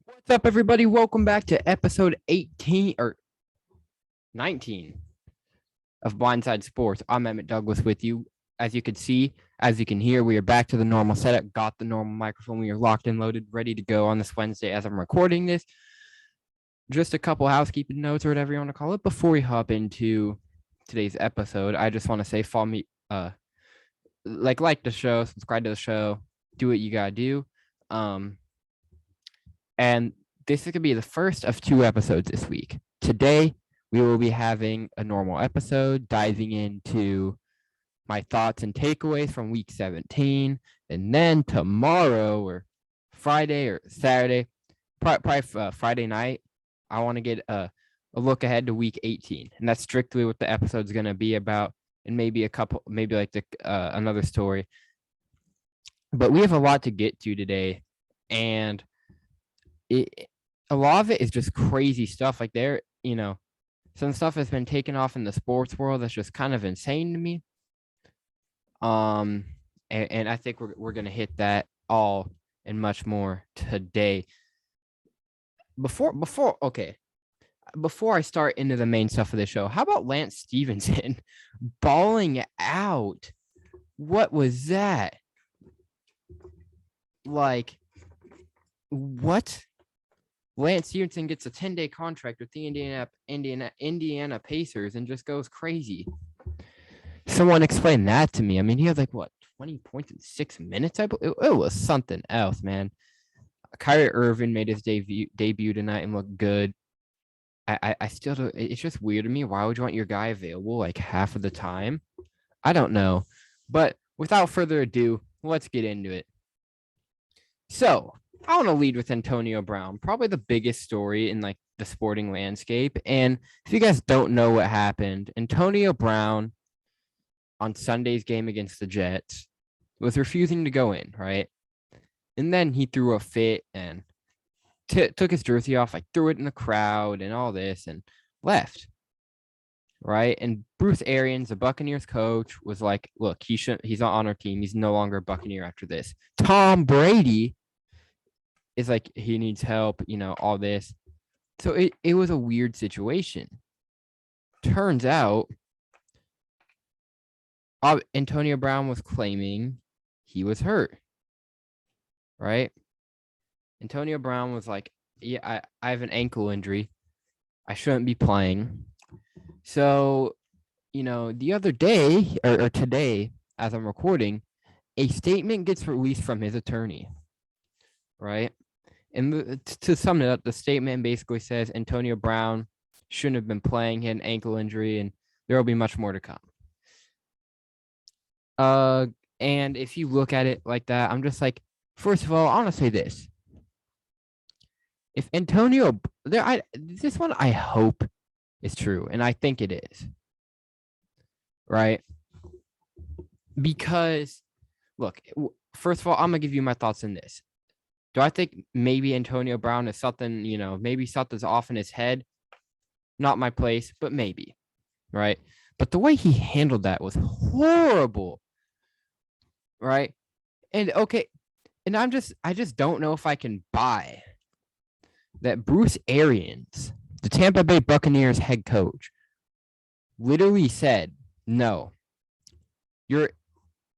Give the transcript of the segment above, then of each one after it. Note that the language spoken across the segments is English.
What's up, everybody? Welcome back to episode 18 or 19 of Blindside Sports. I'm Emmett Douglas with you. As you can see, as you can hear, we are back to the normal setup. Got the normal microphone. We are locked and loaded, ready to go on this Wednesday as I'm recording this. Just a couple housekeeping notes or whatever you want to call it before we hop into today's episode. I just want to say, follow me, like the show, subscribe to the show, do what you gotta do. And this is going to be the first of two episodes this week. Today, we will be having a normal episode, diving into my thoughts and takeaways from week 17. And then tomorrow, or Friday or Saturday, probably Friday night, I want to get a look ahead to week 18. And that's strictly what the episode's going to be about. And maybe another story. But we have a lot to get to today. And a lot of it is just crazy stuff. Like some stuff has been taken off in the sports world that's just kind of insane to me. And I think we're gonna hit that all and much more today. Before I start into the main stuff of the show, how about Lance Stevenson balling out? What was that? Like, what? Lance Stevenson gets a 10-day contract with the Indiana Pacers and just goes crazy. Someone explain that to me. I mean, he had 20 points in 6 minutes. It was something else, man. Kyrie Irving made his debut tonight and looked good. I still don't. It's just weird to me. Why would you want your guy available like half of the time? I don't know. But without further ado, let's get into it. So I want to lead with Antonio Brown, probably the biggest story in the sporting landscape. And if you guys don't know what happened, Antonio Brown on Sunday's game against the Jets was refusing to go in, right? And then he threw a fit and took his jersey off, threw it in the crowd and all this and left, right? And Bruce Arians, the Buccaneers coach, was like, look, he's on our team. He's no longer a Buccaneer after this. Tom Brady is like, he needs help, all this. So it was a weird situation. Turns out, Antonio Brown was claiming he was hurt, right? Antonio Brown was like, yeah, I have an ankle injury. I shouldn't be playing. So, the other day or today, as I'm recording, a statement gets released from his attorney, right? And to sum it up, the statement basically says Antonio Brown shouldn't have been playing. He had an ankle injury, and there will be much more to come. And if you look at it like that, I'm just like, first of all, I want to say this. If Antonio, this one I hope is true, and I think it is, right? Because, look, first of all, I'm gonna give you my thoughts on this. Do I think maybe Antonio Brown is something, maybe something's off in his head? Not my place, but maybe, right? But the way he handled that was horrible, right? And okay, and I just don't know if I can buy that Bruce Arians, the Tampa Bay Buccaneers head coach, literally said, no,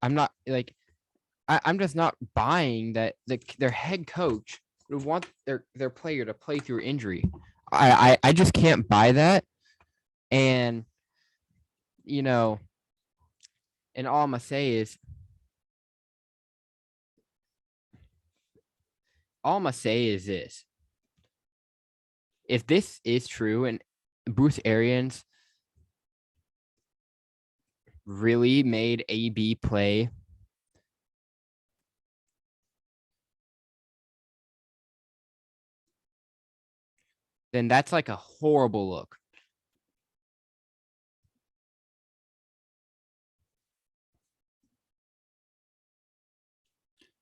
I'm not I'm just not buying that their head coach would want their player to play through injury. I just can't buy that. And, and all I'm going to say is this. If this is true and Bruce Arians really made AB play, then that's like a horrible look.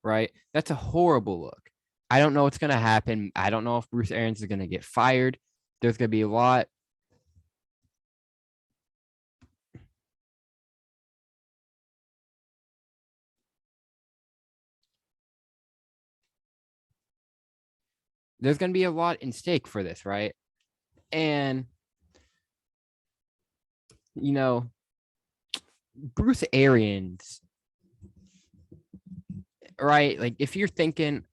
Right? That's a horrible look. I don't know what's going to happen. I don't know if Bruce Arians is going to get fired. There's going to be a lot. there's going to be a lot in stake for this, right? And, you know, Bruce Arians, right? Like, if you're thinking,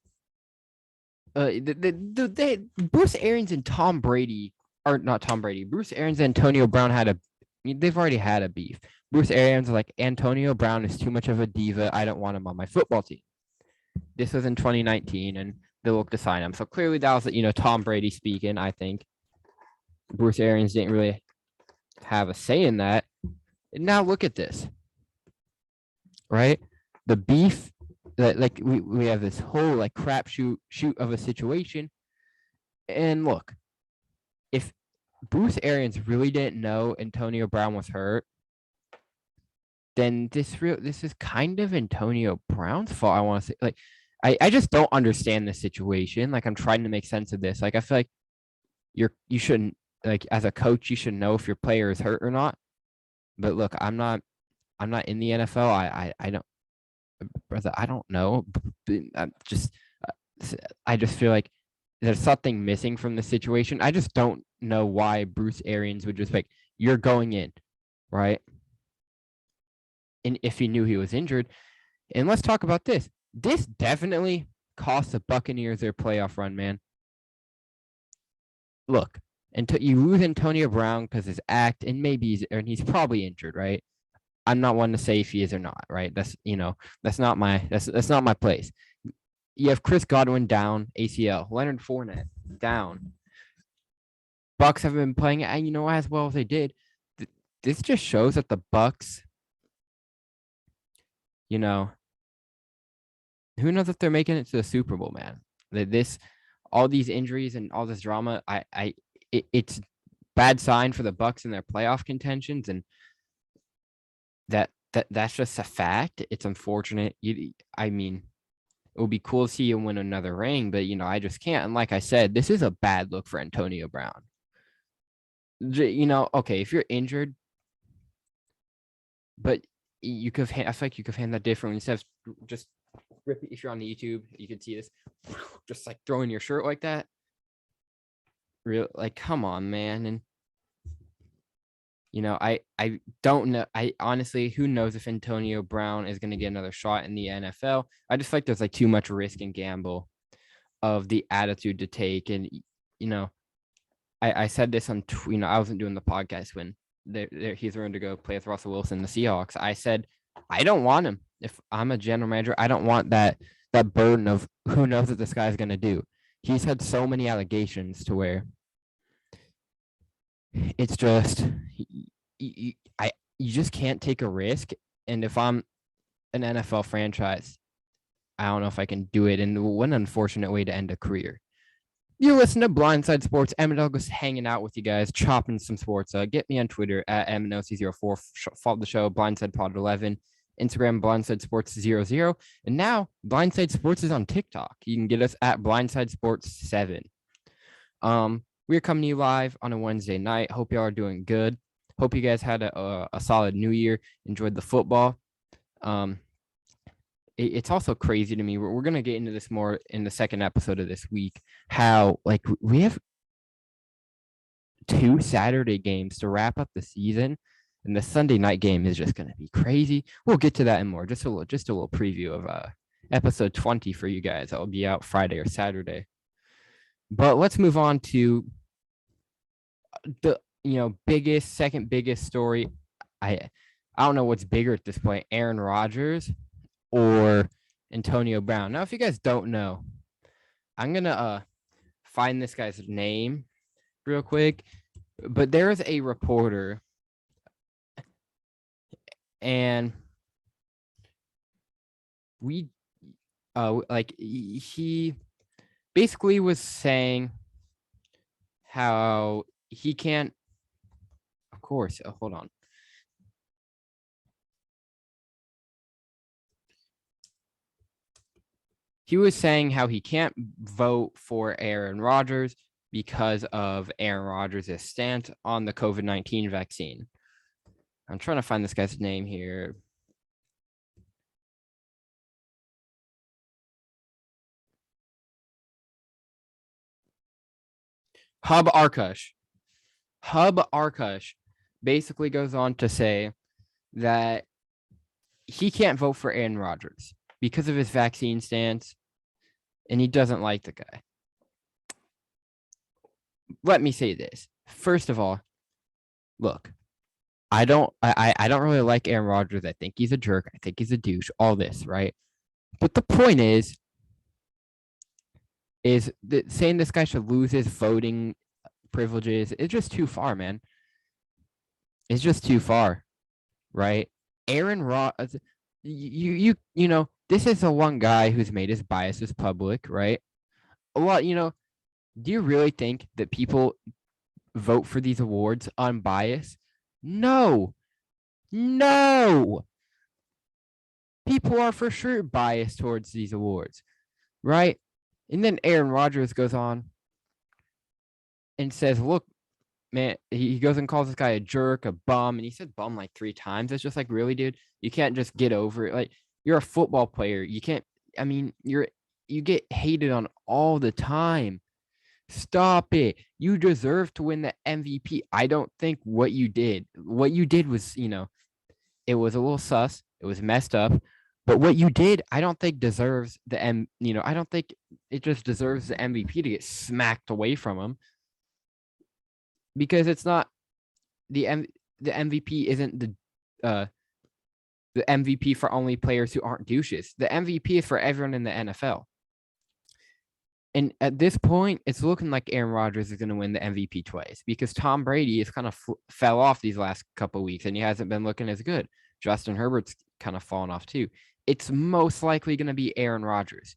Bruce Arians and Tom Brady, or not Tom Brady, Bruce Arians and Antonio Brown they've already had a beef. Bruce Arians like, Antonio Brown is too much of a diva. I don't want him on my football team. This was in 2019, and they looked to sign him. So clearly that was, Tom Brady speaking, I think. Bruce Arians didn't really have a say in that. And now look at this, right? The beef that like we have this whole like crapshoot of a situation. And look, if Bruce Arians really didn't know Antonio Brown was hurt, then this is kind of Antonio Brown's fault. I want to say, like, I just don't understand this situation. Like, I'm trying to make sense of this. Like, I feel like you shouldn't, like, as a coach, you should know if your player is hurt or not. But look, I'm not in the NFL. I don't, brother, I don't know. I just feel like there's something missing from the situation. I just don't know why Bruce Arians would just like, you're going in, right? And if he knew he was injured. And let's talk about this. This definitely cost the Buccaneers their playoff run, man. Look, until you lose Antonio Brown because his act, and maybe he's probably injured, right? I'm not one to say if he is or not, right? That's not my place. You have Chris Godwin down, ACL, Leonard Fournette down. Bucs have been playing, and as well as they did. This just shows that the Bucs, who knows if they're making it to the Super Bowl, man? All these injuries and all this drama, it's bad sign for the Bucs and their playoff contentions, and that's just a fact. It's unfortunate. I mean, it would be cool to see you win another ring, but I just can't. And like I said, this is a bad look for Antonio Brown. Okay, if you're injured, but I feel like you could handle that differently instead of just rip. If you're on the YouTube, you can see this, just like throwing your shirt like that. Real, like, come on, man. And I don't know. I honestly, who knows if Antonio Brown is going to get another shot in the NFL? I just feel like there's like too much risk and gamble of the attitude to take. And I said this on I wasn't doing the podcast when he's going to go play with Russell Wilson, the Seahawks. I said I don't want him. If I'm a general manager, I don't want that burden of who knows what this guy's going to do. He's had so many allegations to where it's just you just can't take a risk. And if I'm an NFL franchise, I don't know if I can do it. And what an unfortunate way to end a career. You listen to Blindside Sports. Emmett Douglas hanging out with you guys, chopping some sports. Get me on Twitter at MNOC04. Follow the show, Blindside Pod 11. Instagram, Blindside Sports 00. And now, Blindside Sports is on TikTok. You can get us at Blindside Sports 7. We're coming to you live on a Wednesday night. Hope y'all are doing good. Hope you guys had a solid New Year. Enjoyed the football. It's also crazy to me. We're going to get into this more in the second episode of this week. How, like, we have 2 Saturday games to wrap up the season, and the Sunday night game is just going to be crazy. We'll get to that and more. Just a little preview of episode 20 for you guys. That will be out Friday or Saturday. But let's move on to the second biggest story. I don't know what's bigger at this point, Aaron Rodgers or Antonio Brown. Now, if you guys don't know, I'm gonna find this guy's name real quick. But there is a reporter, and he basically was saying how he can't. Of course, hold on. He was saying how he can't vote for Aaron Rodgers because of Aaron Rodgers' stance on the COVID-19 vaccine. I'm trying to find this guy's name here. Hub Arkush basically goes on to say that he can't vote for Aaron Rodgers because of his vaccine stance, and he doesn't like the guy. Let me say this. First of all, look, I don't really like Aaron Rodgers. I think he's a jerk. I think he's a douche. All this, right? But the point is that saying this guy should lose his voting privileges is just too far, man. It's just too far, right? Aaron Rodgers, you know, this is the one guy who's made his biases public, right? A lot, do you really think that people vote for these awards unbiased? No. People are for sure biased towards these awards, right? And then Aaron Rodgers goes on and says, look, man, he goes and calls this guy a jerk, a bum, and he said bum like 3 times. It's just like, really, dude? You can't just get over it. Like, you're a football player. You can't, you get hated on all the time. Stop it. You deserve to win the MVP. I don't think what you did was, it was a little sus. It was messed up. But what you did, I don't think deserves I don't think it just deserves the MVP to get smacked away from him. Because it's not the MVP isn't the MVP for only players who aren't douches. The MVP is for everyone in the NFL. And at this point, it's looking like Aaron Rodgers is going to win the MVP twice because Tom Brady has kind of fell off these last couple of weeks and he hasn't been looking as good. Justin Herbert's kind of fallen off too. It's most likely going to be Aaron Rodgers,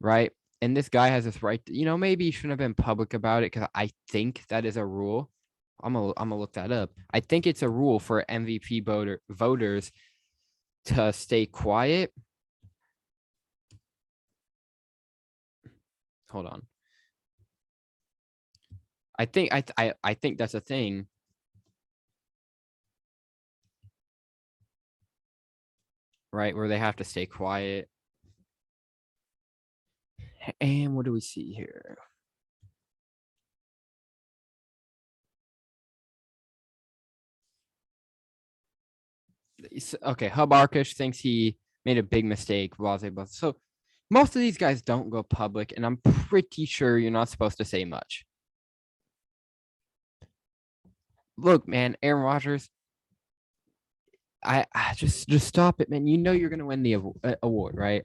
right? And this guy has this right to, maybe he shouldn't have been public about it because I think that is a rule. I'm gonna look that up. I think it's a rule for MVP voters to stay quiet. Hold on. I think that's a thing. Right, where they have to stay quiet. And what do we see here? Okay, Hub Arkush thinks he made a big mistake. Blah, blah, blah. So most of these guys don't go public, and I'm pretty sure you're not supposed to say much. Look, man, Aaron Rodgers, I just stop it, man. You know you're gonna win the award, right?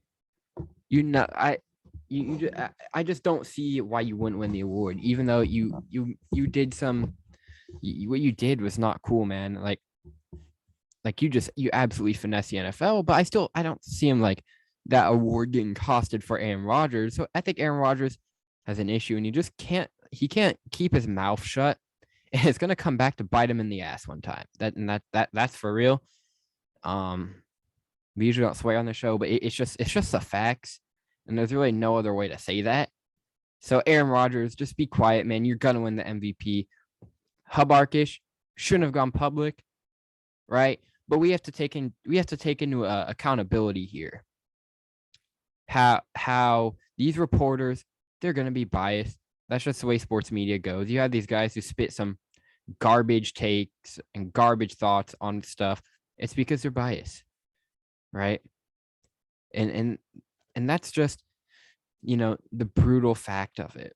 I just don't see why you wouldn't win the award, even though you did what you did was not cool, man. Like you absolutely finesse the NFL, but I don't see him like that award getting costed for Aaron Rodgers. So I think Aaron Rodgers has an issue, and he can't keep his mouth shut. And it's gonna come back to bite him in the ass one time. That's for real. We usually don't swear on the show, but it's just the facts, and there's really no other way to say that. So Aaron Rodgers, just be quiet, man. You're gonna win the MVP. Hub Arkush shouldn't have gone public, right? But we have to take into accountability here. How these reporters, they're gonna be biased. That's just the way sports media goes. You have these guys who spit some garbage takes and garbage thoughts on stuff. It's because they're biased, right? And that's just, the brutal fact of it.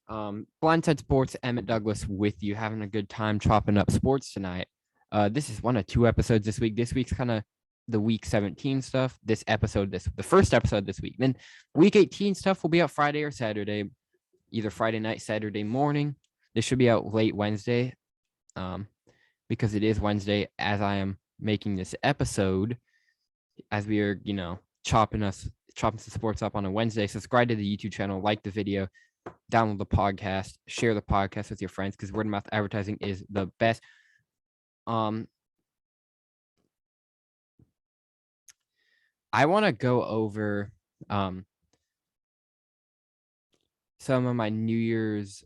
Blindside Sports, Emmett Douglas with you, having a good time chopping up sports tonight. This is one of 2 episodes this week. This week's kind of the week 17 stuff. The first episode this week. Then week 18 stuff will be out Friday or Saturday, either Friday night, Saturday morning. This should be out late Wednesday, because it is Wednesday as I am making this episode, as we are, chopping some sports up on a Wednesday. Subscribe to the YouTube channel, like the video, download the podcast, share the podcast with your friends, because word of mouth advertising is the best. I want to go over some of my New Year's.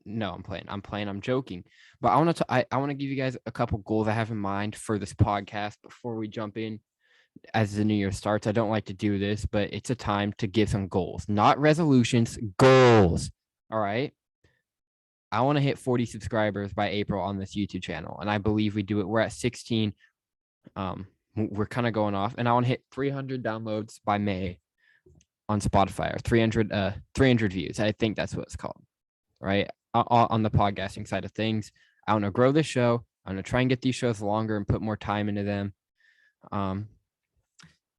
No, I'm joking. But I want to give you guys a couple goals I have in mind for this podcast before we jump in as the new year starts. I don't like to do this, but it's a time to give some goals, not resolutions, goals. All right. I want to hit 40 subscribers by April on this YouTube channel, and I believe we do it. We're at 16. We're kind of going off, and I want to hit 300 downloads by May on Spotify, or 300 views. I think that's what it's called, right? On the podcasting side of things. I want to grow this show. I'm going to try and get these shows longer and put more time into them.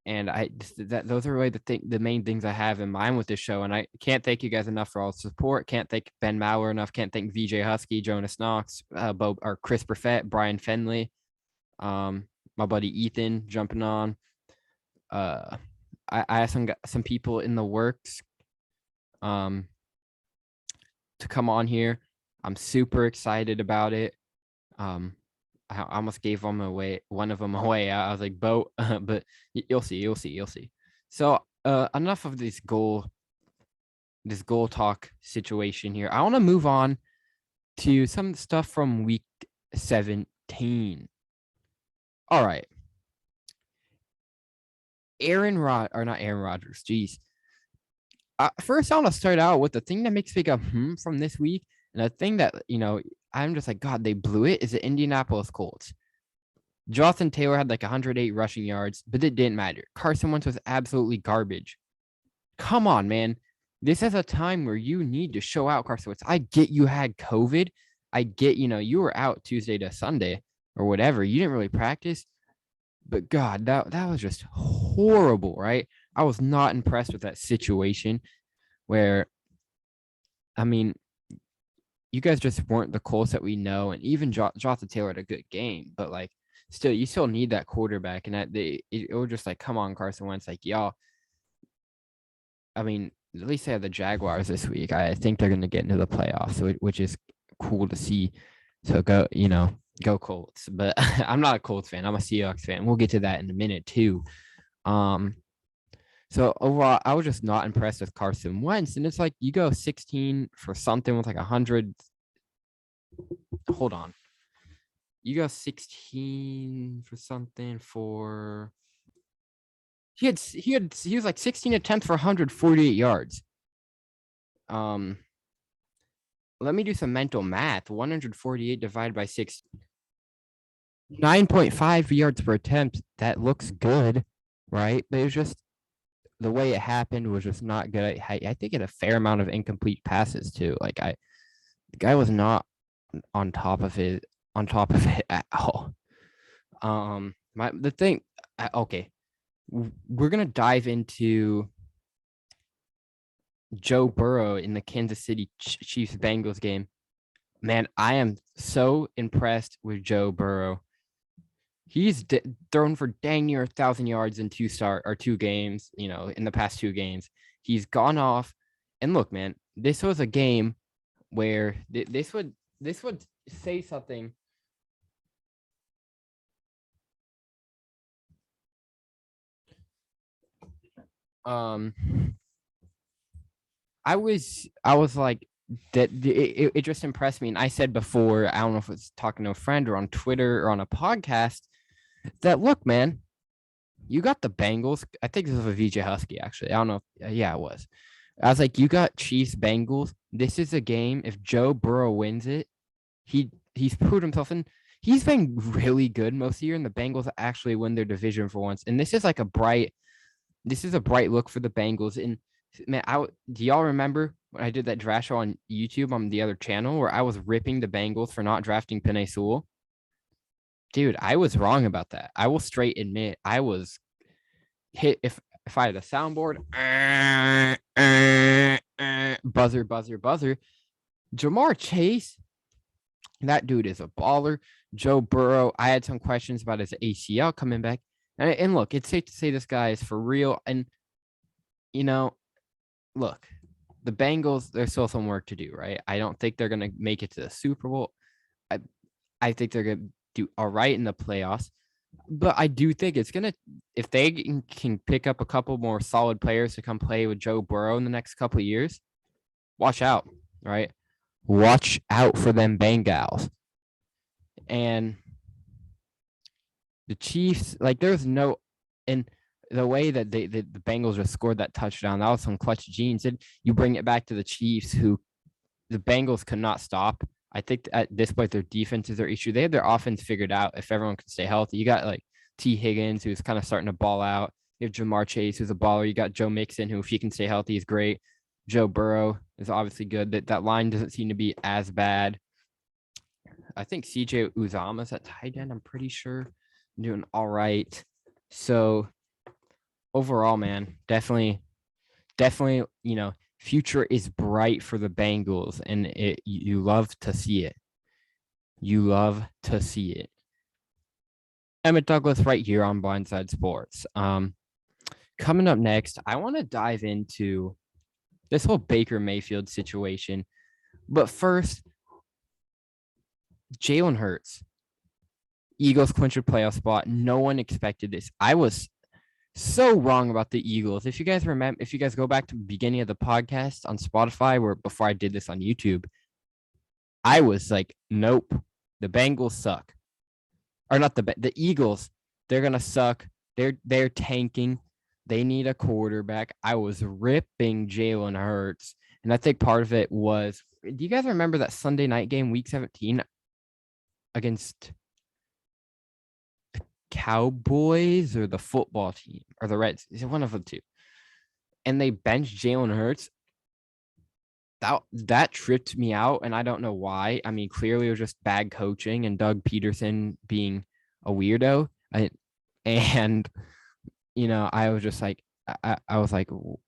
And those are really the main things I have in mind with this show. And I can't thank you guys enough for all the support. Can't thank Ben Mauer enough. Can't thank VJ Husky, Jonas Knox, or Chris Perfett, Brian Fenley, my buddy Ethan jumping on. I have some people in the works to come on here. I'm super excited about it. I almost gave one of them away. I was like, Bo, but you'll see. So enough of this goal talk situation here. I want to move on to some stuff from week 17. All right. Not Aaron Rodgers. Jeez. First, I want to start out with the thing that makes me go from this week, and the thing that I'm just like, God, they blew it. Is the Indianapolis Colts? Jonathan Taylor had like 108 rushing yards, but it didn't matter. Carson Wentz was absolutely garbage. Come on, man. This is a time where you need to show out Carson Wentz. I get you had COVID. I get, you were out Tuesday to Sunday or whatever. You didn't really practice. But God, that was just horrible, right? I was not impressed with that situation where, I mean, you guys just weren't the Colts that we know. And even Jonathan Taylor had a good game, but like, still, you still need that quarterback. And it was just like, come on, Carson Wentz. Like, y'all, I mean, at least they have the Jaguars this week. I think they're going to get into the playoffs, which is cool to see. So go Colts. But I'm not a Colts fan. I'm a Seahawks fan. We'll get to that in a minute too. So overall, I was just not impressed with Carson Wentz. And it's like you go 16 for something with like 100. Hold on. You go 16 for something for. He was like 16 attempts for 148 yards. Let me do some mental math. 148 divided by 6. 9.5 yards per attempt. That looks good, right? But it was just the way it happened was just not good. I think it had a fair amount of incomplete passes too. Like the guy was not on top of it at all. Okay, we're gonna dive into Joe Burrow in the Kansas City Chiefs Bengals game. Man, I am so impressed with Joe Burrow. He's thrown for dang near 1,000 yards in two games, in the past 2 games. He's gone off. And look, man, this was a game where this would say something. I was like, that it just impressed me. And I said before, I don't know if it's talking to a friend or on Twitter or on a podcast, that look, man, you got the Bengals. I think this was a VJ Husky, actually. I don't know. Yeah, it was. I was like, you got Chiefs Bengals. This is a game. If Joe Burrow wins it, he's proved himself in. He's been really good most of the year, and the Bengals actually win their division for once. And this is a bright look for the Bengals. And man, do y'all remember when I did that draft show on YouTube on the other channel where I was ripping the Bengals for not drafting Penei Sewell? Dude, I was wrong about that. I will straight admit I was hit. If I had a soundboard, buzzer. Jamar Chase, that dude is a baller. Joe Burrow, I had some questions about his ACL coming back. And look, it's safe to say this guy is for real. And, look, the Bengals, there's still some work to do, right? I don't think they're going to make it to the Super Bowl. I think they're going to do all right in the playoffs. But I do think it's going to, if they can pick up a couple more solid players to come play with Joe Burrow in the next couple of years, watch out, right? Watch out for them Bengals. And the Chiefs, like there's no, and the way that the Bengals just scored that touchdown, that was some clutch genes. And you bring it back to the Chiefs, who the Bengals could not stop. I think at this point their defense is their issue. They have their offense figured out if everyone can stay healthy. You got like T. Higgins, who's kind of starting to ball out. You have Jamar Chase, who's a baller. You got Joe Mixon, who if he can stay healthy is great. Joe Burrow is obviously good. That line doesn't seem to be as bad. I think CJ Uzama's at tight end. I'm pretty sure doing all right. So overall, man, definitely, future is bright for the Bengals, and you love to see it. You love to see it. Emmett Douglas right here on Blindside Sports. Coming up next, I want to dive into this whole Baker Mayfield situation. But first, Jalen Hurts. Eagles clinch a playoff spot. No one expected this. I was so wrong about the Eagles. If you guys go back to the beginning of the podcast on Spotify, where before I did this on YouTube, I was like, nope, the Bengals suck. Or not the Eagles, they're gonna suck. They're tanking. They need a quarterback. I was ripping Jalen Hurts. And I think part of it was, do you guys remember that Sunday night game, week 17, against the Cowboys or the football team or the Reds? Is it one of the two? And they benched Jalen Hurts. That tripped me out, and I don't know why. I mean, clearly it was just bad coaching and Doug Peterson being a weirdo. I was just like, I was like, oh,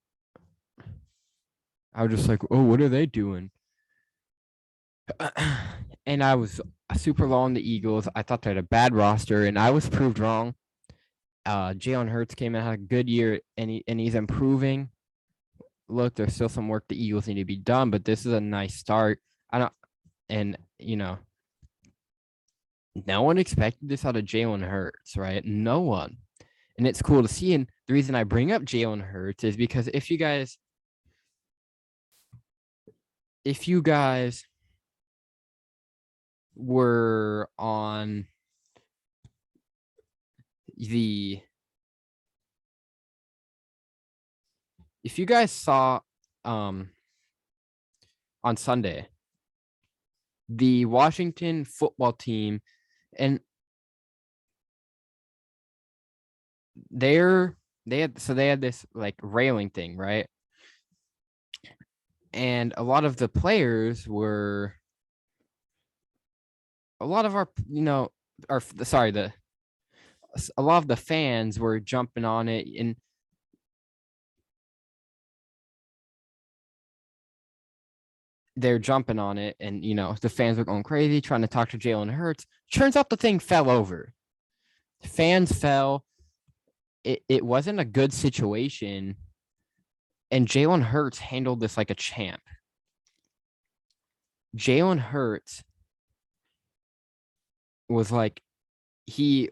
what are they doing? And I was super low on the Eagles. I thought they had a bad roster, and I was proved wrong. Jalen Hurts came and had a good year, and he's improving. Look, there's still some work the Eagles need to be done, but this is a nice start. No one expected this out of Jalen Hurts, right? No one. And it's cool to see. And the reason I bring up Jalen Hurts is because if you guys were on if you guys saw on Sunday, the Washington football team, and they had this like railing thing, right? And a lot of the players were, a lot of a lot of the fans were jumping on it, and they're jumping on it, and the fans were going crazy trying to talk to Jalen Hurts. Turns out the thing fell over. Fans fell. It wasn't a good situation, and Jalen Hurts handled this like a champ. Jalen Hurts was like, these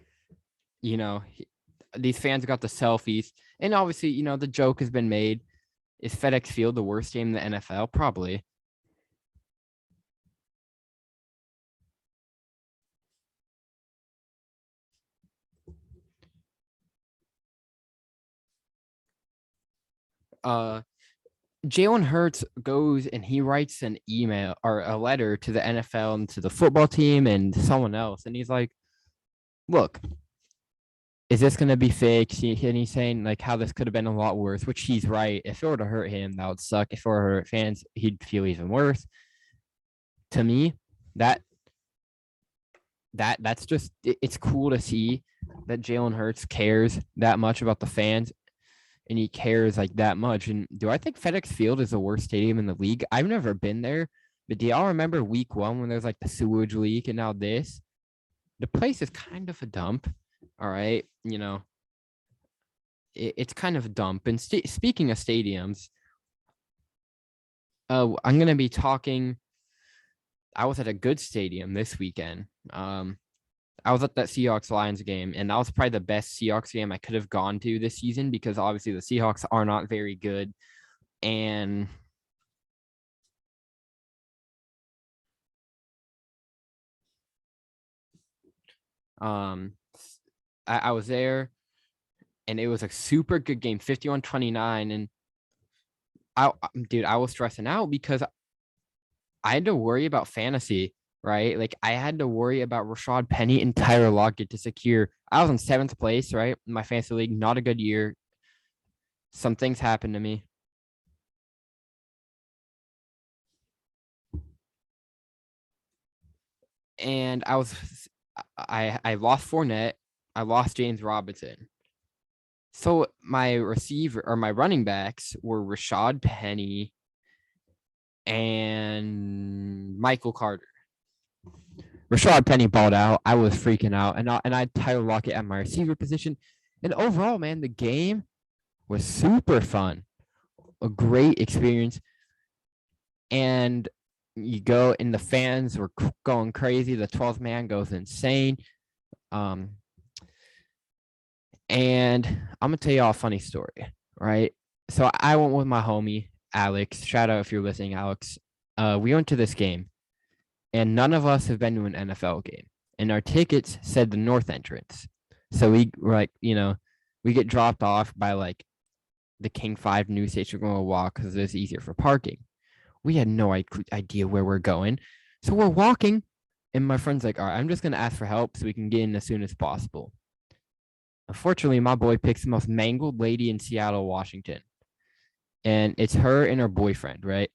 fans got the selfies, and obviously, the joke has been made. Is FedEx Field the worst game in the NFL? Probably. Jalen Hurts goes and he writes an email or a letter to the NFL and to the football team and someone else. And he's like, look, is this going to be fake? And he's saying like how this could have been a lot worse, which he's right. If it were to hurt him, that would suck. If it were to hurt fans, he'd feel even worse. To me, that's just, it's cool to see that Jalen Hurts cares that much about the fans. And he cares like that much. And do I think FedEx Field is the worst stadium in the league? I've never been there, but do y'all remember week 1 when there was like the sewage leak and now this? The place is kind of a dump. All right. It's kind of a dump. And speaking of stadiums, I'm going to be talking. I was at a good stadium this weekend. I was at that Seahawks-Lions game, and that was probably the best Seahawks game I could have gone to this season because obviously the Seahawks are not very good. And I was there, and it was a super good game, 51-29. And I was stressing out because I had to worry about fantasy, right? Like I had to worry about Rashad Penny and Tyler Lockett to secure. I was in 7th place, right? In my fantasy league, not a good year. Some things happened to me. And I lost Fournette. I lost James Robinson. So my receiver or my running backs were Rashad Penny and Michael Carter. Rashad Penny balled out. I was freaking out, and I had Tyler Lockett at my receiver position. And overall, man, the game was super fun, a great experience. And you go, and the fans were going crazy. The 12th man goes insane. And I'm gonna tell y'all a funny story, right? So I went with my homie Alex. Shout out if you're listening, Alex. We went to this game, and none of us have been to an NFL game, and our tickets said the north entrance. So we were like, we get dropped off by like the King 5 news station. We're going to walk because it's easier for parking. We had no idea where we're going. So we're walking, and my friend's like, all right, I'm just going to ask for help so we can get in as soon as possible. Unfortunately, my boy picks the most mangled lady in Seattle, Washington. And it's her and her boyfriend, right?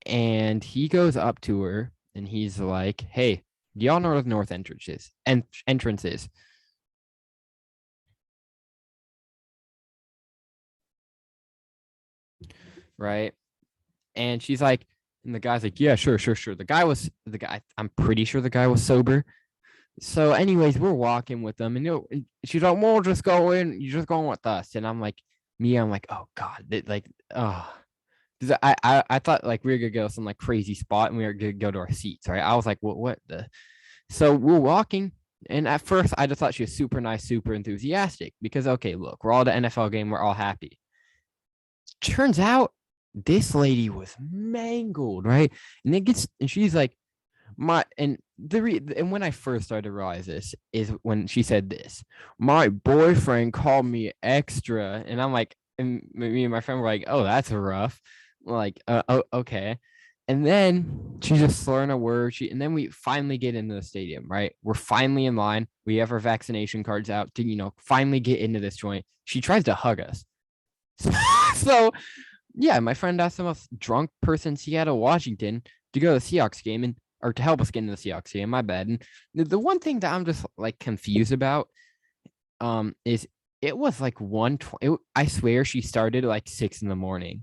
And he goes up to her and he's like, hey, do y'all know where the north entrance is? Entrance is. Right. And she's like, and the guy's like, yeah, sure. The guy, I'm pretty sure the guy was sober. So, anyways, we're walking with them, and she's like, "Well, just go in. You just going with us." And I'm like, oh god, I thought like we were gonna go some like crazy spot, and we were gonna go to our seats, right? I was like, what the? So we're walking, and at first I just thought she was super nice, super enthusiastic because okay, look, we're all at the NFL game, we're all happy. Turns out this lady was mangled, right? And she's like, and when I first started to realize this is when she said this. My boyfriend called me extra, and I'm like, and me and my friend were like, "Oh, that's rough." Like, oh, okay. And then she's just slurring a word. And then we finally get into the stadium, right? We're finally in line. We have our vaccination cards out to, finally get into this joint. She tries to hug us. So yeah, my friend asked the most drunk person in Seattle, Washington, to go to the Seahawks game or to help us get into the Seahawks game. My bad. And the one thing that I'm just like confused about, is it was like 1:20. I swear she started at like 6 in the morning.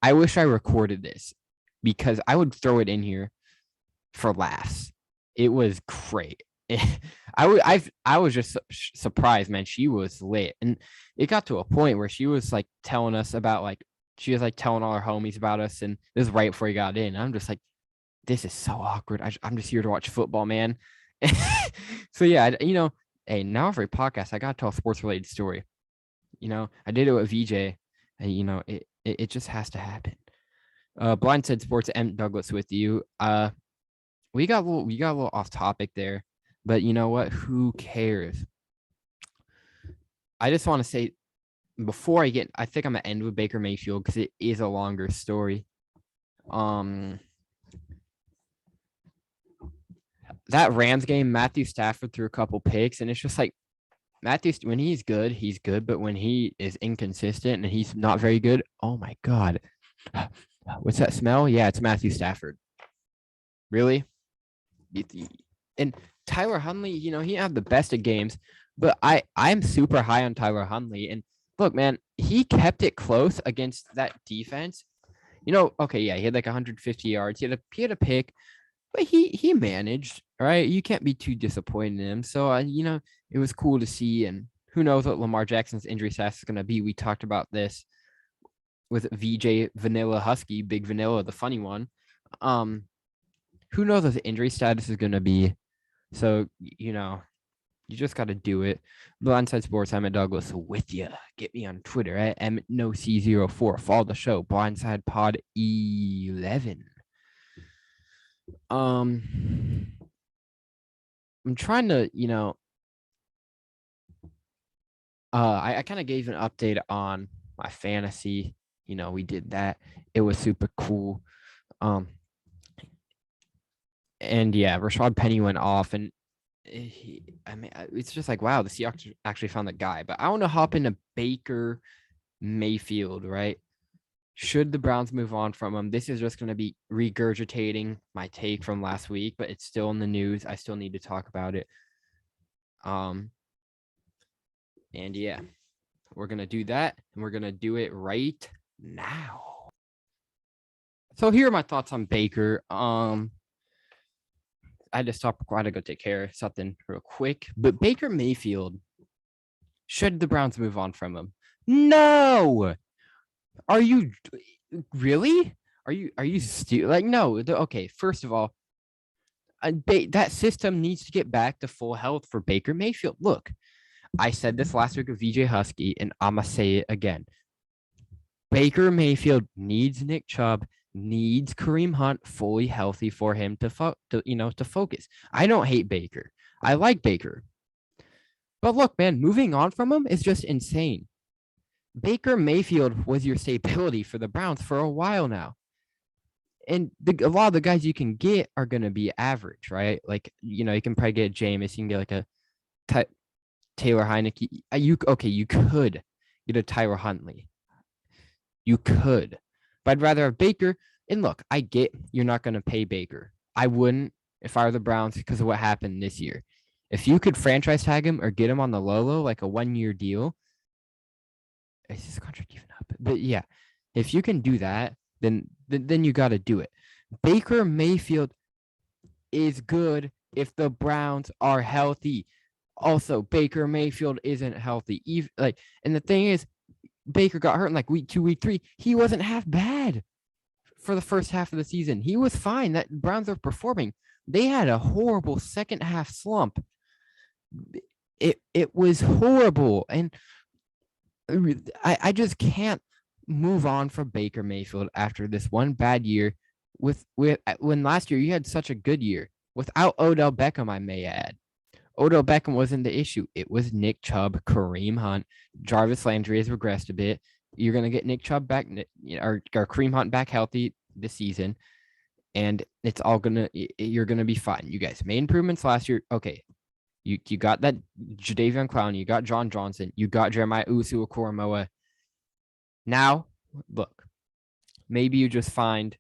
I wish I recorded this because I would throw it in here for laughs. It was great. I was just surprised, man. She was lit, and it got to a point where she was like telling us about like she was like telling all her homies about us, and this is right before he got in. I'm just like, this is so awkward. I'm just here to watch football, man. So yeah, hey, now for a podcast, I gotta tell a sports related story. I did it with VJ, and it just has to happen. Blindside Sports, M. Douglas with you. We got a little off topic there, but you know what? Who cares? I just want to say before I think I'm gonna end with Baker Mayfield because it is a longer story. That Rams game, Matthew Stafford threw a couple picks, and it's just like Matthews, when he's good, but when he is inconsistent and he's not very good, oh my god, what's that smell? Yeah, it's Matthew Stafford. Really? And Tyler Huntley, he had the best of games, but I'm super high on Tyler Huntley. And look, man, he kept it close against that defense. Okay, yeah, he had like 150 yards. He had a pick, but he managed. Right, you can't be too disappointed in him. So it was cool to see. And who knows what Lamar Jackson's injury status is going to be? We talked about this with VJ Vanilla Husky, Big Vanilla, the funny one. Who knows what the injury status is going to be? So you just got to do it. Blindside Sports, I'm at Douglas with you. Get me on Twitter at MNoC04. Follow the show, Blindside Pod 11. I'm trying to, I kind of gave an update on my fantasy. We did that. It was super cool. And yeah, Rashad Penny went off, and it's just like, wow, the Seahawks actually found the guy. But I want to hop into Baker Mayfield, right? Should the Browns move on from him? This is just going to be regurgitating my take from last week, but it's still in the news. I still need to talk about it. And yeah, we're going to do that, and we're going to do it right now. So here are my thoughts on Baker. I had to stop recording to go take care of something real quick. But Baker Mayfield, should the Browns move on from him? No. Are you really? Are you like, no? Okay, first of all, that system needs to get back to full health for Baker Mayfield. Look, I said this last week with VJ Husky, and I'm gonna say it again. Baker Mayfield needs Nick Chubb, needs Kareem Hunt fully healthy for him to focus. I don't hate Baker. I like Baker. But look, man, moving on from him is just insane. Baker Mayfield was your stability for the Browns for a while now. And a lot of the guys you can get are going to be average, right? Like, you can probably get Jameis. You can get like a Taylor Heineke. You could get a Tyler Huntley. You could. But I'd rather have Baker. And look, I get you're not going to pay Baker. I wouldn't if I were the Browns because of what happened this year. If you could franchise tag him or get him on the low, like a 1-year deal, is this contract even up? But yeah, if you can do that, then you got to do it. Baker Mayfield is good if the Browns are healthy. Also, Baker Mayfield isn't healthy. And the thing is, Baker got hurt in like week 2, week 3. He wasn't half bad for the first half of the season. He was fine. That Browns are performing. They had a horrible second half slump. It was horrible, and I just can't move on from Baker Mayfield after this one bad year. When last year you had such a good year without Odell Beckham, I may add. Odell Beckham wasn't the issue. It was Nick Chubb, Kareem Hunt, Jarvis Landry has regressed a bit. You're gonna get Nick Chubb back, or Kareem Hunt back healthy this season, and it's all you're gonna be fine. You guys made improvements last year. Okay, you got that Jadeveon Clowney, you got John Johnson, you got Jeremiah Owusu-Koramoah. Now, look, maybe you just find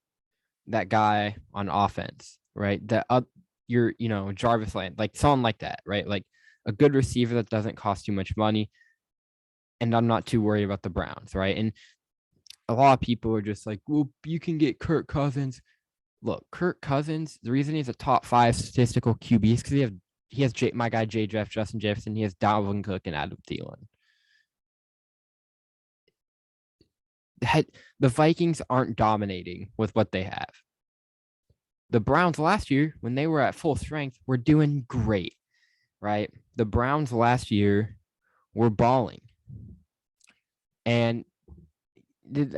that guy on offense, right? That Jarvis Land, like someone like that, right? Like a good receiver that doesn't cost too much money. And I'm not too worried about the Browns, right? And a lot of people are just like, well, you can get Kirk Cousins. Look, Kirk Cousins, the reason he's a top 5 statistical QB is because he has my guy J. Jeff, Justin Jefferson. He has Dalvin Cook and Adam Thielen. The Vikings aren't dominating with what they have. The Browns last year, when they were at full strength, were doing great, right? The Browns last year were balling. And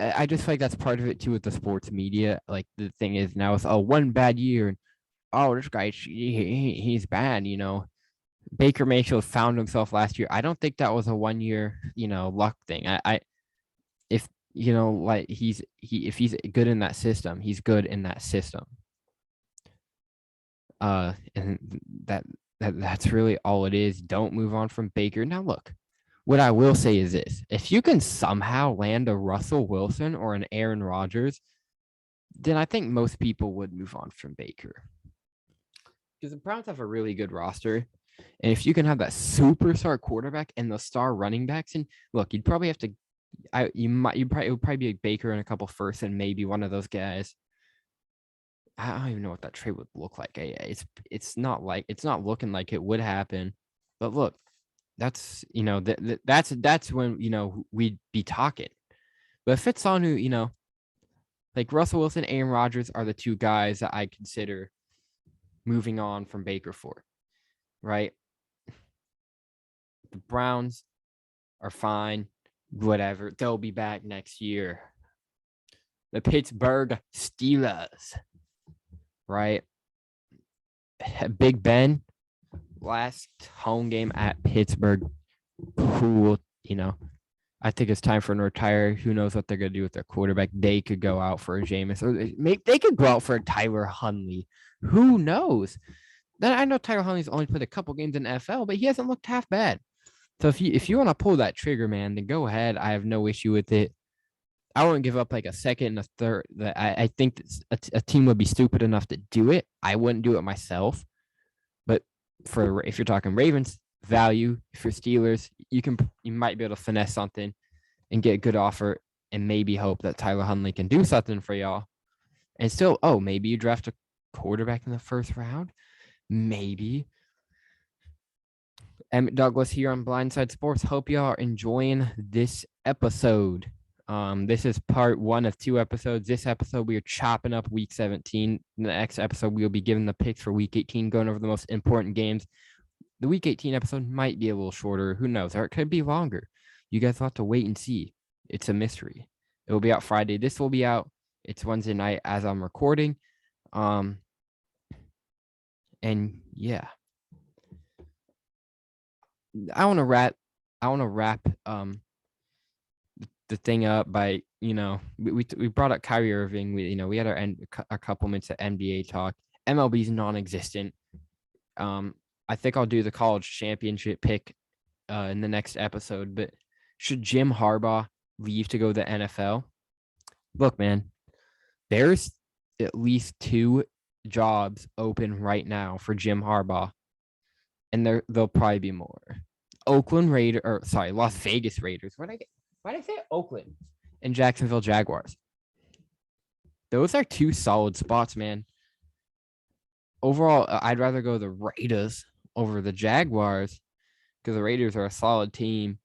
I just feel like that's part of it too with the sports media. Like the thing is now it's one bad year, and this guy he's bad. Baker Mayfield found himself last year. I don't think that was a 1-year luck thing. If he's good in that system, he's good in that system. And that's really all it is. Don't move on from Baker. Now look. What I will say is this: if you can somehow land a Russell Wilson or an Aaron Rodgers, then I think most people would move on from Baker. Because the Browns have a really good roster. And if you can have that superstar quarterback and the star running backs, and look, you'd probably have to, it would probably be like Baker and a couple firsts and maybe one of those guys. I don't even know what that trade would look like. It's not looking like it would happen. But look, that's that's when we'd be talking. But if it's on who like Russell Wilson, Aaron Rodgers are the two guys that I consider moving on from Baker for, right? The Browns are fine, whatever. They'll be back next year. The Pittsburgh Steelers, right? Big Ben. Last home game at Pittsburgh, cool, I think it's time for him to retire. Who knows what they're going to do with their quarterback? They could go out for a Jameis, or they could go out for a Tyler Huntley. Who knows? Then I know Tyler Huntley's only played a couple games in the NFL, but he hasn't looked half bad. So if you want to pull that trigger, man, then go ahead. I have no issue with it. I wouldn't give up like a second and a third. I think a team would be stupid enough to do it. I wouldn't do it myself. But if you're talking Ravens value, if you're Steelers, you might be able to finesse something and get a good offer and maybe hope that Tyler Huntley can do something for y'all. And still, maybe you draft a quarterback in the first round. Maybe. Emmett Douglas here on Blindside Sports. Hope y'all are enjoying this episode. This is part 1 of 2 episodes. This episode, we are chopping up week 17. In the next episode, we'll be giving the picks for week 18, going over the most important games. The week 18 episode might be a little shorter. Who knows? Or it could be longer. You guys will have to wait and see. It's a mystery. It will be out Friday. This will be out. It's Wednesday night as I'm recording. And yeah. I want to wrap the thing up by, we brought up Kyrie Irving. We had our couple minutes of NBA talk. MLB's non-existent. I think I'll do the college championship pick in the next episode, but should Jim Harbaugh leave to go to the NFL? Look, man, there's at least 2 jobs open right now for Jim Harbaugh, and there'll probably be more. Las Vegas Raiders. Why did I say Oakland? And Jacksonville Jaguars. Those are 2 solid spots, man. Overall, I'd rather go the Raiders over the Jaguars because the Raiders are a solid team.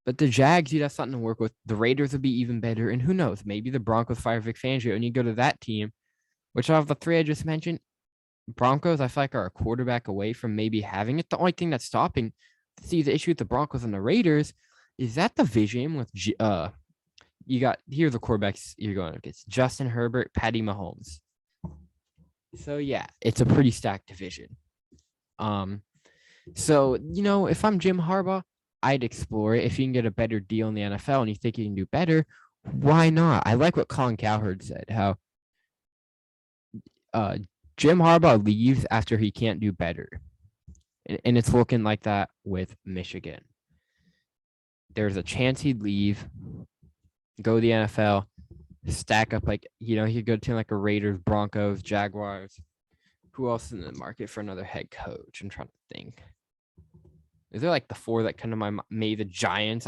But the Jags, you'd have something to work with. The Raiders would be even better. And who knows? Maybe the Broncos fire Vic Fangio and you go to that team, which out of the 3 I just mentioned, Broncos, I feel like, are a quarterback away from maybe having it. The only thing that's stopping, the issue with the Broncos and the Raiders is that division with you got here the quarterbacks you're going against: Justin Herbert, Patty Mahomes. So yeah, it's a pretty stacked division. So if I'm Jim Harbaugh, I'd explore it. If you can get a better deal in the NFL and you think you can do better, why not? I like what Colin Cowherd said, how Jim Harbaugh leaves after he can't do better. And it's looking like that with Michigan. There's a chance he'd leave, go to the NFL, stack up he could go to like a Raiders, Broncos, Jaguars. Who else is in the market for another head coach? I'm trying to think. Is there like the 4 that come to my mind? Maybe the Giants.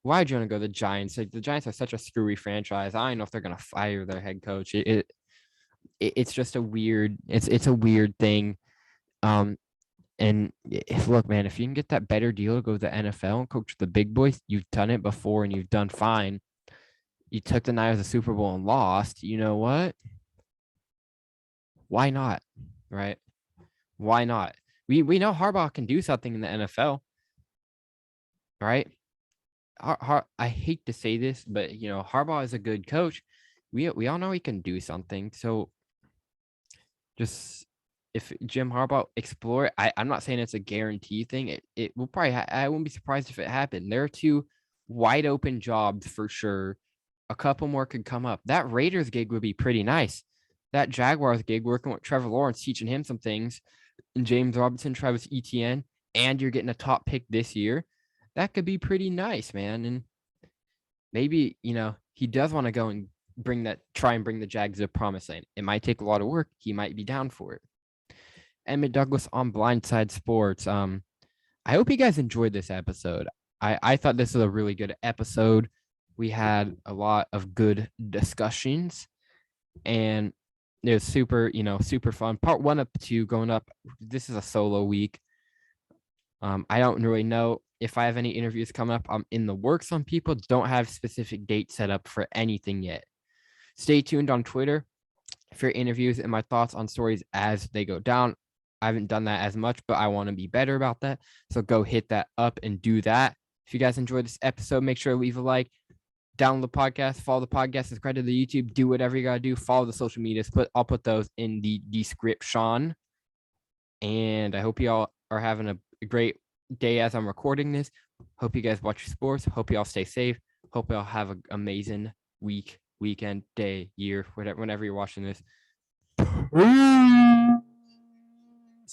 Why do you want to go to the Giants? Like the Giants are such a screwy franchise. I don't know if they're gonna fire their head coach. It's just a weird. It's a weird thing. And look, man, if you can get that better deal to go to the NFL and coach the big boys, you've done it before and you've done fine. You took the Niners to the Super Bowl and lost. You know what? Why not? Right? Why not? We know Harbaugh can do something in the NFL. Right? I hate to say this, but Harbaugh is a good coach. We all know he can do something. So just if Jim Harbaugh explore, I'm not saying it's a guarantee thing. It will probably. I wouldn't be surprised if it happened. There are 2 wide open jobs for sure. A couple more could come up. That Raiders gig would be pretty nice. That Jaguars gig, working with Trevor Lawrence, teaching him some things, and James Robinson, Travis Etienne, and you're getting a top pick this year. That could be pretty nice, man. And maybe he does want to go and try and bring the Jags to the promised land. It might take a lot of work. He might be down for it. Emmett Douglas on Blindside Sports. I hope you guys enjoyed this episode. I thought this was a really good episode. We had a lot of good discussions, and it was super fun. Part 1 up 2 going up. This is a solo week. I don't really know if I have any interviews coming up. I'm in the works on people. Don't have specific dates set up for anything yet. Stay tuned on Twitter for interviews and my thoughts on stories as they go down. I haven't done that as much, but I want to be better about that. So go hit that up and do that. If you guys enjoyed this episode, make sure to leave a like, download the podcast, follow the podcast, subscribe to the YouTube, do whatever you got to do. Follow the social medias. I'll put those in the description. And I hope you all are having a great day as I'm recording this. Hope you guys watch your sports. Hope you all stay safe. Hope you all have an amazing week, weekend, day, year, whatever, whenever you're watching this.